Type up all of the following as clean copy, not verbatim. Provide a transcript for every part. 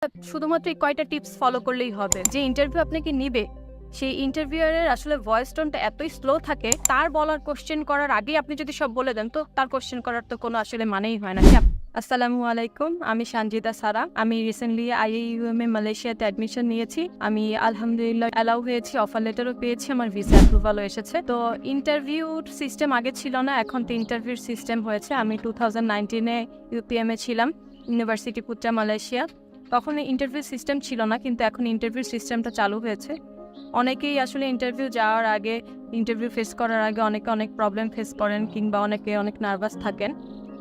শুধুমাত্র এই কয়টা টিপস ফলো করলেই হবে। যে ইন্টারভিউ আপনাকে নিবে সেই ইন্টারভিউয়ারের আসলে ভয়েস টোনটা এতই স্লো থাকে, তার বলার কোশ্চেন করার আগেই আপনি যদি সব বলে দেন তো তার কোশ্চেন করার তো কোনো আসলে মানেই হয় না। আসসালামু আলাইকুম, আমি সঞ্জিদা সারা। আমি রিসেন্টলি IAUM এ মালয়েশিয়াতে অ্যাডমিশন নিয়েছি। আমি আলহামদুলিল্লাহ অ্যালাউ হয়েছি, অফার লেটারও পেয়েছি, আমার ভিসা অ্যাপ্রুভালও এসেছে। তো ইন্টারভিউর সিস্টেম আগে ছিল না, এখন তো ইন্টারভিউর সিস্টেম হয়েছে। আমি 2019-এ UPM এ ছিলাম, ইউনিভার্সিটি পুত্রা মালয়েশিয়া। তখন ইন্টারভিউ সিস্টেম ছিল না, কিন্তু এখন ইন্টারভিউ সিস্টেমটা চালু হয়েছে। অনেকেই আসলে ইন্টারভিউ যাওয়ার আগে, ইন্টারভিউ ফেস করার আগে অনেক প্রবলেম ফেস করেন, কিংবা অনেকে অনেক নার্ভাস থাকেন।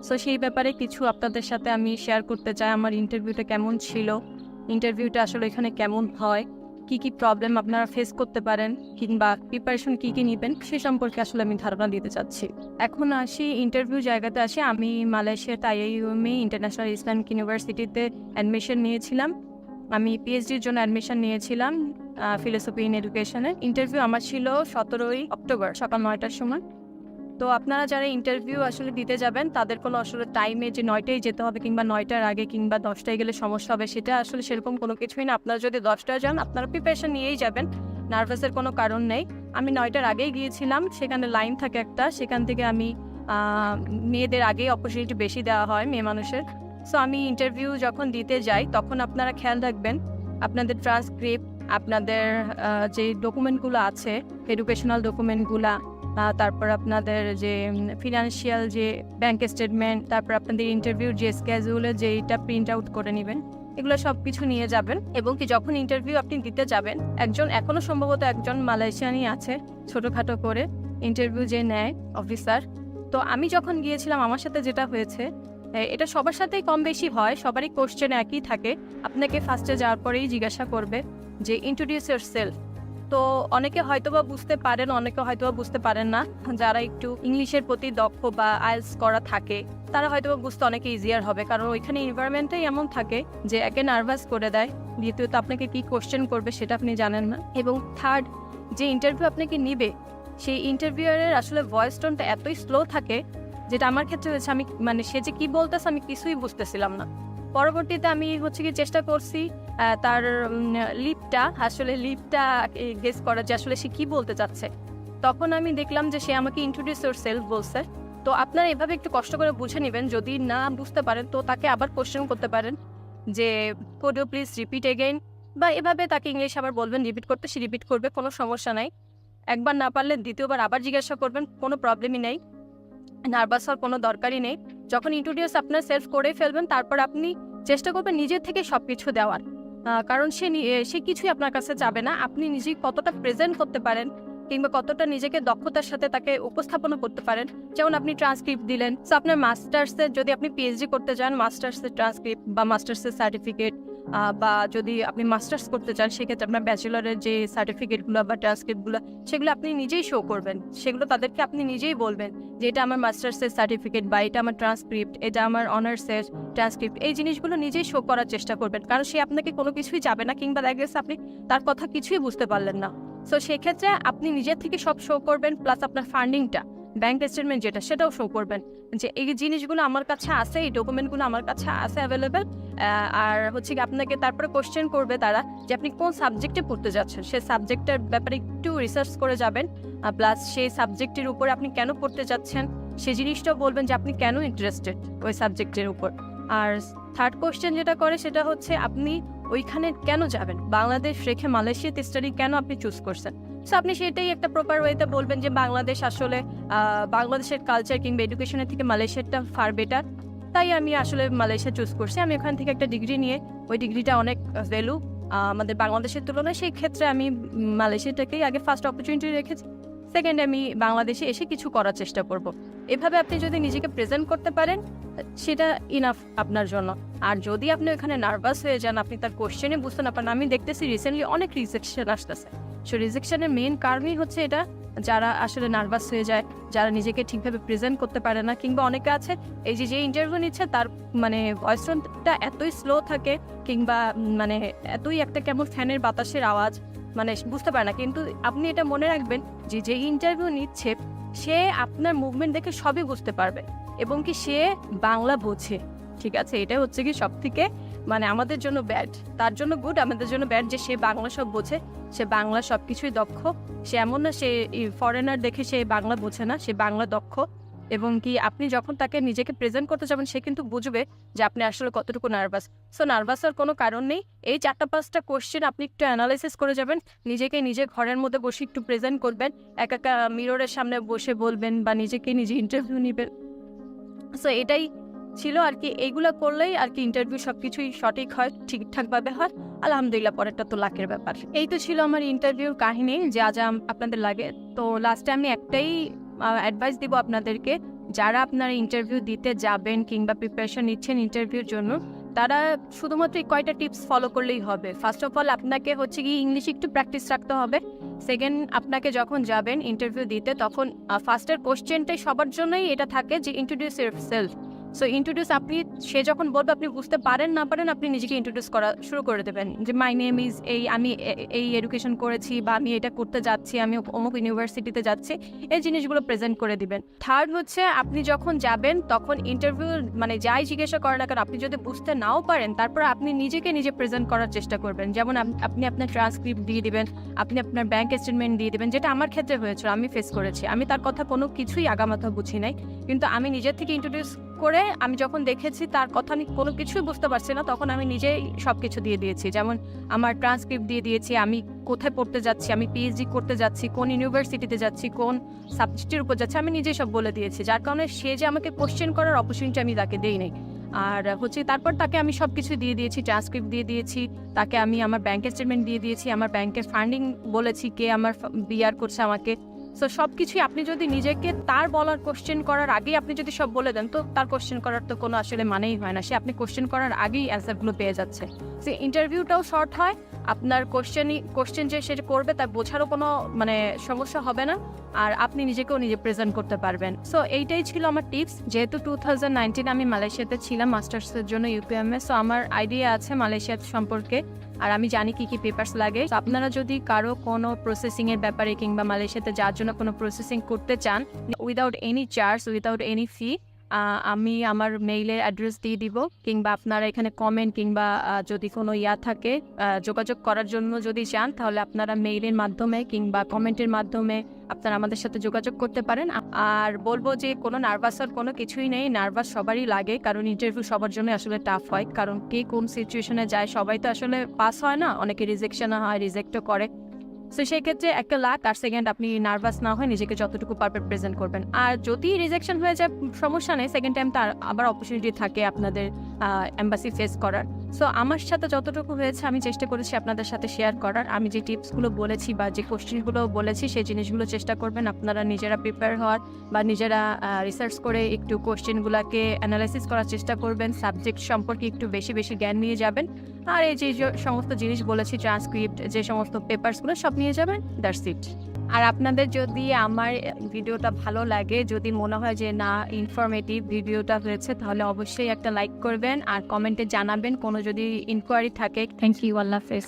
সো সেই ব্যাপারে কিছু আপনাদের সাথে আমি শেয়ার করতে চাই। আমার ইন্টারভিউটা কেমন ছিল, ইন্টারভিউটা আসলে এখানে কেমন হয়, কি প্রবলেম আপনারা ফেস করতে পারেন, কিংবা প্রিপারেশন কি নেবেন, সে সম্পর্কে আসলে আমি ধারণা দিতে চাচ্ছি। এখন আসি ইন্টারভিউ জায়গাতে আসি। আমি মালয়েশিয়াতে IAUM ইন্টারন্যাশনাল ইসলামিক ইউনিভার্সিটিতে অ্যাডমিশন নিয়েছিলাম। আমি PhDর জন্য অ্যাডমিশন নিয়েছিলাম ফিলোসফি ইন এডুকেশনে। ইন্টারভিউ আমার ছিল 17ই অক্টোবর সকাল 9টার সময়। তো আপনারা যারা ইন্টারভিউ আসলে দিতে যাবেন তাদের কোনো আসলে টাইমে যে 9টায় যেতে হবে কিংবা 9টার আগে কিংবা 10টায় গেলে সমস্যা হবে, সেটা আসলে সেরকম কোনো কিছুই না। আপনারা যদি 10টায় যান আপনারা প্রিপারেশন নিয়েই যাবেন, নার্ভাসের কোনো কারণ নেই। আমি 9টার আগেই গিয়েছিলাম, সেখানে লাইন থাকে একটা, সেখান থেকে আমি মেয়েদের আগেই অপরচুনিটি বেশি দেওয়া হয় মেয়ে মানুষের। সো আমি ইন্টারভিউ যখন দিতে যাই তখন আপনারা খেয়াল রাখবেন আপনাদের ট্রান্সক্রিপ্ট, আপনাদের যে ডকুমেন্টগুলো আছে, এডুকেশনাল ডকুমেন্টগুলো, তারপর আপনাদের যে ফিনান্সিয়াল যে ব্যাংক স্টেটমেন্ট, তারপর আপনাদের ইন্টারভিউর যে স্কেজুলের যেটা প্রিন্ট আউট করে নেবেন, এগুলো সব কিছু নিয়ে যাবেন। এবং কি যখন ইন্টারভিউ আপনি দিতে যাবেন, এখনো সম্ভবত একজন মালয়েশিয়ানই আছে ছোটোখাটো করে ইন্টারভিউ যে নেয় অফিসার। তো আমি যখন গিয়েছিলাম আমার সাথে যেটা হয়েছে, এটা সবার সাথেই কম বেশি হয়, সবারই কোশ্চেন একই থাকে। আপনাকে ফার্স্টে যাওয়ার পরেই জিজ্ঞাসা করবে যে ইন্ট্রোডিউস ইয়োরসেলফ। তো অনেকে হয়তোবা বুঝতে পারেন, অনেকে হয়তোবা বুঝতে পারেন না। যারা একটু ইংলিশের প্রতি দক্ষ বা আইএলটিএস করা থাকে তারা হয়তোবা বুঝতে অনেক ইজিয়ার হবে, কারণ ওইখানে এনভায়রনমেন্টটাই এমন থাকে যে একে নার্ভাস করে দেয়, দ্বিতীয়ত আপনাকে কি কোশ্চেন করবে সেটা আপনি জানেন না, এবং থার্ড যে ইন্টারভিউ আপনাকে নিবে সেই ইন্টারভিউয়ারের আসলে ভয়েস টোনটা এতই স্লো থাকে, যেটা আমার ক্ষেত্রে হয়েছে। আমি সে যে কি বলতেছে আমি কিছুই বুঝতেছিলাম না। পরবর্তীতে আমি কি চেষ্টা করছি তার লিপটা গেস করা যে আসলে সে কি বলতে চাচ্ছে। তখন আমি দেখলাম যে সে আমাকে ইন্ট্রোডিউস ইয়োরসেলফ বলছে। তো আপনারা এভাবে একটু কষ্ট করে বুঝে নেবেন, যদি না বুঝতে পারেন তো তাকে আবার কোশ্চেন করতে পারেন যে could you please repeat again, বা এভাবে তাকে ইংলিশ আবার বলবেন রিপিট করতে, সে রিপিট করবে, কোনো সমস্যা নাই। একবার না পারলে দ্বিতীয়বার আবার জিজ্ঞাসা করবেন, কোনো প্রবলেমই নেই, নার্ভাস হওয়ার কোনো দরকারই নেই। যখন ইন্ট্রোডিউস আপনার সেলফ করে ফেলবেন তারপর আপনি চেষ্টা করবেন নিজের থেকে সব কিছু দেওয়ার, কারণ সে কিছুই আপনার কাছে চাবে না। আপনি নিজে কতটা প্রেজেন্ট করতে পারেন কিংবা কতটা নিজেকে দক্ষতার সাথে তাকে উপস্থাপনা করতে পারেন। যেমন আপনি ট্রান্সক্রিপ্ট দিলেন, সো আপনার মাস্টার্সের, যদি আপনি PhD করতে চান, মাস্টার্সের ট্রান্সক্রিপ্ট বা মাস্টার্সের সার্টিফিকেট, বা যদি আপনি মাস্টার্স করতে চান সেক্ষেত্রে আপনার ব্যাচেলরের যে সার্টিফিকেটগুলো বা ট্রান্সক্রিপ্টগুলো, সেগুলো আপনি নিজেই শো করবেন। সেগুলো তাদেরকে আপনি নিজেই বলবেন যে এটা আমার মাস্টার্সের সার্টিফিকেট, বা এটা আমার ট্রান্সক্রিপ্ট, এটা আমার অনার্সের ট্রান্সক্রিপ্ট। এই জিনিসগুলো নিজেই শো করার চেষ্টা করবেন, কারণ সে আপনাকে কোনো কিছুই যাবে না, কিংবা দেখা গেছে আপনি তার কথা কিছুই বুঝতে পারলেন না। সো সেক্ষেত্রে আপনি নিজের থেকে সব শো করবেন, প্লাস আপনার ফান্ডিংটা, ব্যাংক স্টেটমেন্ট যেটা, সেটাও শো করবেন যে এই জিনিসগুলো আমার কাছে আছে, এই ডকুমেন্টগুলো আমার কাছে আছে অ্যাভেলেবেল। আর কি আপনাকে তারপরে কোশ্চেন করবে তারা যে আপনি কোন সাবজেক্টে পড়তে যাচ্ছেন, সেই সাবজেক্টের ব্যাপারে একটু রিসার্চ করে যাবেন, প্লাস সেই সাবজেক্টের উপরে আপনি কেন পড়তে যাচ্ছেন সেই জিনিসটাও বলবেন যে আপনি কেন ইন্টারেস্টেড ওই সাবজেক্টের উপর। আর থার্ড কোশ্চেন যেটা করে সেটা হচ্ছে আপনি ওইখানে কেন যাবেন, বাংলাদেশ রেখে মালয়েশিয়াতে স্টাডি কেন আপনি চুজ করছেন। সো আপনি সেটাই একটা প্রপার ওয়েতে বলবেন যে বাংলাদেশ আসলে বাংলাদেশের কালচার কিংবা এডুকেশনের থেকে মালয়েশিয়াটা ফার বেটার, তাই আমি আসলে মালয়েশিয়া চুজ করছি। আমি ওখান থেকে একটা ডিগ্রি নিয়ে, ওই ডিগ্রিটা অনেক ভ্যালু আমাদের বাংলাদেশের তুলনায়, সেই ক্ষেত্রে আমি মালয়েশিয়াটাকেই আগে ফার্স্ট অপরচুনিটি রেখেছি, সেকেন্ড আমি বাংলাদেশে এসে কিছু করার চেষ্টা করব। এভাবে আপনি যদি নিজেকে প্রেজেন্ট করতে পারেন সেটা ইনাফ আপনার জন্য। আর যদি আপনি ওখানে নার্ভাস হয়ে যান, আপনি তার কোশ্চেনে বুঝতে না পারেন, আমি দেখতেছি রিসেন্টলি অনেক রিজেকশন আসতেছে। সো রিজেকশনের মেইন কারণই হচ্ছে এটা, যারা আসলে নার্ভাস হয়ে যায়, যারা নিজেকে ঠিকভাবে প্রেজেন্ট করতে পারে না, কিংবা অনেকে আছে এই যে ইন্টারভিউ নিচ্ছে তার ভয়েস টোনটা এতই স্লো থাকে, কিংবা এতই একটা কেমন ফ্যানের বাতাসের আওয়াজ, বুঝতে পারে না। কিন্তু আপনি এটা মনে রাখবেন যে ইন্টারভিউ নিচ্ছে সে আপনার মুভমেন্ট দেখে সবই বুঝতে পারবে, এবং কি সে বাংলা বোঝে। ঠিক আছে, এটা হচ্ছে কি সব থেকে মানে আমাদের জন্য ব্যাড, তার জন্য গুড, আমাদের জন্য ব্যাড যে সে বাংলা সব বোঝে, সে বাংলা সব কিছুই দক্ষ। সে এমন না সে ফরেনার দেখে সে বাংলা বোঝে না, সে বাংলা দক্ষ। এবং কি আপনি যখন তাকে নিজেকে প্রেজেন্ট করতে যাবেন সে কিন্তু বুঝবে যে আপনি আসলে কতটুকু নার্ভাস। সো নার্ভাসের কোনো কারণ নেই। এই 4-5টা কোশ্চেন আপনি একটু অ্যানালাইসিস করে যাবেন, নিজেকে নিজে ঘরের মধ্যে বসে একটু প্রেজেন্ট করবেন, একা মিররের সামনে বসে বলবেন বা নিজেকে নিজে ইন্টারভিউ নেবেন। সো এটাই ছিল আর কি। এইগুলো করলেই আর কি ইন্টারভিউ সব কিছুই সঠিক হয়, ঠিকঠাকভাবে হয়। আলহামদুলিল্লাহ, পরেরটা তো লাখের ব্যাপার। এই তো ছিল আমার ইন্টারভিউর কাহিনী, যা যা আপনাদের লাগে। তো লাস্টে আমি একটাই অ্যাডভাইস দিব আপনাদেরকে, যারা আপনারা ইন্টারভিউ দিতে যাবেন কিংবা প্রিপারেশন নিচ্ছেন ইন্টারভিউর জন্য, তারা শুধুমাত্র কয়টা টিপস ফলো করলেই হবে। ফার্স্ট অফ অল আপনাকে হচ্ছে কি ইংলিশ একটু প্র্যাকটিস রাখতে হবে। সেকেন্ড, আপনাকে যখন যাবেন ইন্টারভিউ দিতে তখন ফার্স্টের কোশ্চেনটাই সবার জন্যই এটা থাকে যে ইন্ট্রোডিউস ইয়োরসেলফ। সো ইন্ট্রোডিউস আপনি, সে যখন বলবে আপনি বুঝতে পারেন না পারেন, আপনি নিজেকে ইন্ট্রোডিউস করা শুরু করে দেবেন যে মাই নেম ইজ এই, আমি এই এডুকেশন করেছি বা আমি এটা করতে যাচ্ছি, আমি অমুক ইউনিভার্সিটিতে যাচ্ছি, এই জিনিসগুলো প্রেজেন্ট করে দিবেন। থার্ড হচ্ছে আপনি যখন যাবেন তখন ইন্টারভিউ মানে যাই জিজ্ঞাসা করেন না কেন, আপনি যদি বুঝতে নাও পারেন তারপর আপনি নিজেকে নিজে প্রেজেন্ট করার চেষ্টা করবেন। যেমন আপনি আপনার ট্রান্সক্রিপ্ট দিয়ে দিবেন, আপনি আপনার ব্যাংক স্টেটমেন্ট দিয়ে দেবেন, যেটা আমার ক্ষেত্রে হয়েছিল, আমি ফেস করেছি। আমি তার কথা কোনো কিছুই আগামাথা বুঝি নাই, কিন্তু আমি নিজের থেকে ইন্ট্রোডিউস করে আমি যখন দেখেছি তার কথা আমি কোনো কিছুই বুঝতে পারছি না, তখন আমি নিজেই সব কিছু দিয়ে দিয়েছি। যেমন আমার ট্রান্সক্রিপ্ট দিয়ে দিয়েছি, আমি কোথায় পড়তে যাচ্ছি, আমি পিএইচডি করতে যাচ্ছি, কোন ইউনিভার্সিটিতে যাচ্ছি, কোন সাবজেক্টের উপর যাচ্ছি, আমি নিজেই সব বলে দিয়েছি। যার কারণে সে যে আমাকে কোশ্চেন করার অপরচুনিটি আমি তাকে দেই নাই। আর হচ্ছে তারপর তাকে আমি সব কিছু দিয়ে দিয়েছি, ট্রান্সক্রিপ্ট দিয়ে দিয়েছি, তাকে আমি আমার ব্যাংকের স্টেটমেন্ট দিয়ে দিয়েছি, আমার ব্যাংকের ফান্ডিং বলেছি, কে আমার বিআর করছে আমাকে। সো সব কিছুই আপনি যদি নিজেকে তার বলার কোশ্চেন করার আগেই আপনি যদি সব বলে দেন, তো তার কোশ্চেন করার তো কোনো আসলে মানেই হয় না। সে আপনি কোশ্চেন করার আগেই অ্যান্সারগুলো পেয়ে যাচ্ছে। সে ইন্টারভিউটাও শর্ট হয়, আপনার কোশ্চেন যে সেটা করবে তার বোঝারও কোনো মানে সমস্যা হবে না, আর আপনি নিজেকেও নিজে প্রেজেন্ট করতে পারবেন। সো এইটাই ছিল আমার টিপস। যেহেতু 2019 আমি মালয়েশিয়াতে ছিলাম মাস্টার্সের জন্য ইউপিএমএ, সো আমার আইডিয়া আছে মালয়েশিয়া সম্পর্কে, আর আমি জানি কি কি পেপারস লাগে। আপনারা যদি কারো কোনো প্রসেসিংয়ের ব্যাপারে কিংবা মালয়েশিয়াতে যার জন্য কোনো প্রসেসিং করতে চান without any charge, without any fee, আমি আমার মেইলের অ্যাড্রেস দিয়ে দিব, কিংবা আপনারা এখানে কমেন্ট কিংবা যদি কোনো থাকে যোগাযোগ করার জন্য যদি চান, তাহলে আপনারা মেইলের মাধ্যমে কিংবা কমেন্টের মাধ্যমে আপনারা আমাদের সাথে যোগাযোগ করতে পারেন। আর বলবো যে কোনো নার্ভাসের কোনো কিছুই নেই, নার্ভাস সবারই লাগে, কারণ ইন্টারভিউ সবার জন্য আসলে টাফ হয়, কারণ কে কোন সিচুয়েশনে যায় সবাই তো আসলে পাস হয় না, অনেকে রিজেকশন হয়, রিজেক্টও করে। সো সেই ক্ষেত্রে একটা লাক, আর সেকেন্ড আপনি নার্ভাস না হয় নিজেকে যতটুকু পারবেন প্রেজেন্ট করবেন। আর যদি রিজেকশন হয়ে যায় সমস্যা নেই, সেকেন্ড টাইম তার আবার অপরচুনিটি থাকে আপনাদের এম্বাসি ফেস করার। সো আমার সাথে যতটুকু হয়েছে আমি চেষ্টা করেছি আপনাদের সাথে শেয়ার করার। আমি যে টিপসগুলো বলেছি বা যে কোশ্চেনগুলো বলেছি সেই জিনিসগুলো চেষ্টা করবেন আপনারা নিজেরা প্রিপেয়ার হওয়ার, বা নিজেরা রিসার্চ করে একটু কোশ্চেনগুলোকে অ্যানালাইসিস করার চেষ্টা করবেন, সাবজেক্ট সম্পর্কে একটু বেশি বেশি জ্ঞান নিয়ে যাবেন। আর এই যে সমস্ত জিনিস বলেছি, ট্রান্সক্রিপ্ট, যে সমস্ত পেপারসগুলো সব নিয়ে যাবেন, দ্যাটস ইট। আর আপনাদের যদি আমার ভিডিওটা ভালো লাগে, যদি মনে হয় যে না ইনফরমেটিভ ভিডিওটা হয়েছে, তাহলে অবশ্যই একটা লাইক করবেন আর কমেন্টে জানাবেন। কোনো যদি ইনকোয়ারি থাকে। থ্যাংক ইউ, আল্লাহ হাফেজ।